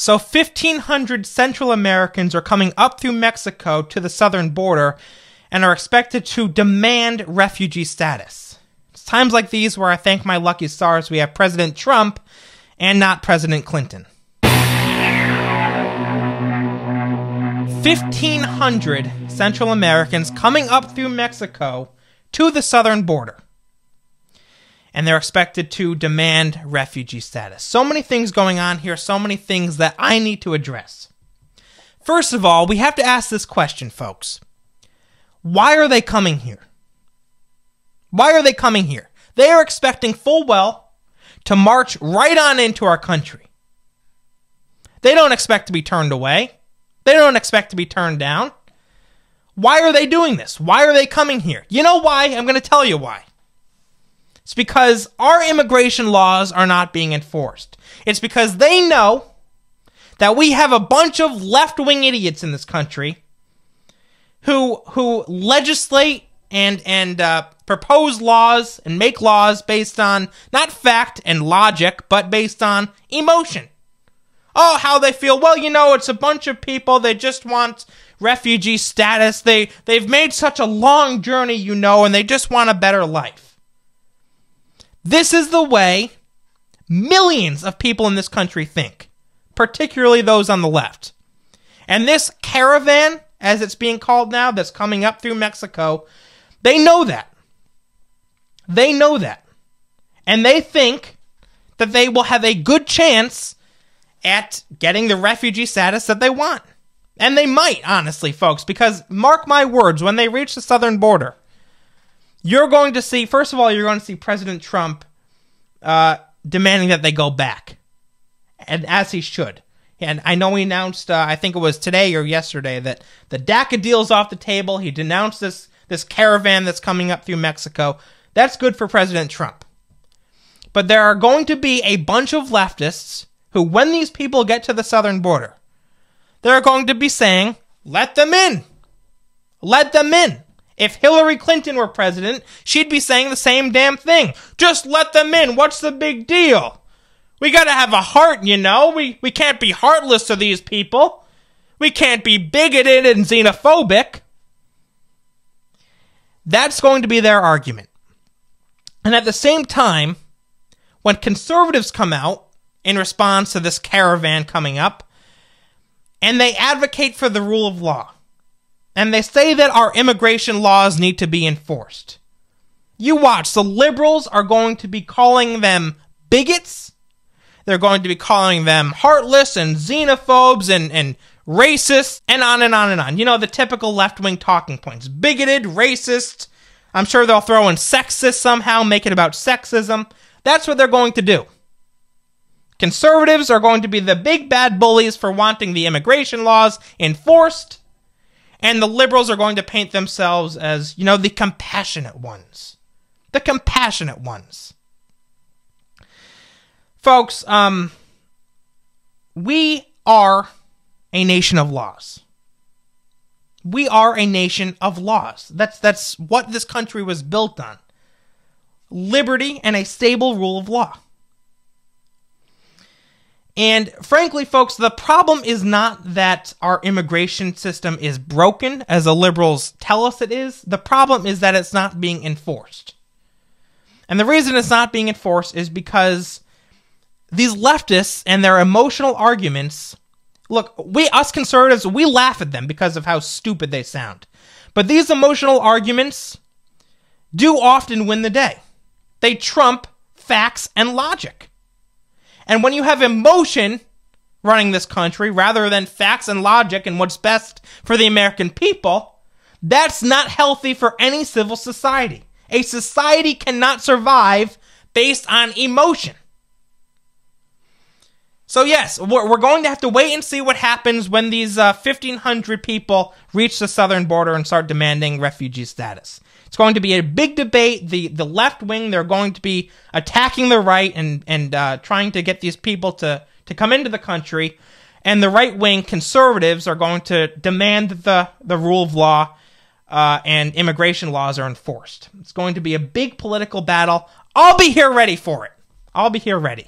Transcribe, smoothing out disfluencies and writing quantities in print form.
So 1,500 Central Americans are coming up through Mexico to the southern border and are expected to demand refugee status. It's times like these where I thank my lucky stars we have President Trump and not President Clinton. 1,500 Central Americans coming up through Mexico to the southern border. And they're expected to demand refugee status. So many things going on here, so many things that I need to address. First of all, we have to ask this question, folks. Why are they coming here? Why are they coming here? They are expecting full well to march right on into our country. They don't expect to be turned away. They don't expect to be turned down. Why are they doing this? Why are they coming here? You know why? I'm going to tell you why. It's because our immigration laws are not being enforced. It's because they know that we have a bunch of left-wing idiots in this country who legislate and propose laws and make laws based on not fact and logic, but based on emotion. Oh, how they feel. Well, you know, it's a bunch of people. They just want refugee status. They've made such a long journey, you know, and they just want a better life. This is the way millions of people in this country think, particularly those on the left. And this caravan, as it's being called now, that's coming up through Mexico, they know that. They know that. And they think that they will have a good chance at getting the refugee status that they want. And they might, honestly, folks, because mark my words, when they reach the southern border, you're going to see, first of all, you're going to see President Trump demanding that they go back, and as he should. And I know he announced, I think it was today or yesterday, that the DACA deal's off the table. He denounced this caravan that's coming up through Mexico. That's good for President Trump. But there are going to be a bunch of leftists who, when these people get to the southern border, they're going to be saying, let them in. Let them in. If Hillary Clinton were president, she'd be saying the same damn thing. Just let them in. What's the big deal? We gotta have a heart, you know? We can't be heartless to these people. We can't be bigoted and xenophobic. That's going to be their argument. And at the same time, when conservatives come out in response to this caravan coming up, and they advocate for the rule of law, and they say that our immigration laws need to be enforced, you watch, the liberals are going to be calling them bigots. They're going to be calling them heartless and xenophobes and racist, and on and on and on. You know, the typical left-wing talking points. Bigoted, racist. I'm sure they'll throw in sexist somehow, make it about sexism. That's what they're going to do. Conservatives are going to be the big bad bullies for wanting the immigration laws enforced, and the liberals are going to paint themselves as, you know, the compassionate ones. The compassionate ones. Folks, we are a nation of laws. We are a nation of laws. That's what this country was built on. Liberty and a stable rule of law. And frankly, folks, the problem is not that our immigration system is broken, as the liberals tell us it is. The problem is that it's not being enforced. And the reason it's not being enforced is because these leftists and their emotional arguments, look, us conservatives, we laugh at them because of how stupid they sound. But these emotional arguments do often win the day. They trump facts and logic. And when you have emotion running this country rather than facts and logic and what's best for the American people, that's not healthy for any civil society. A society cannot survive based on emotion. So yes, we're going to have to wait and see what happens when these 1,500 people reach the southern border and start demanding refugee status. It's going to be a big debate. The left wing, they're going to be attacking the right and trying to get these people to come into the country. And the right wing conservatives are going to demand that the rule of law and immigration laws are enforced. It's going to be a big political battle. I'll be here ready for it. I'll be here ready.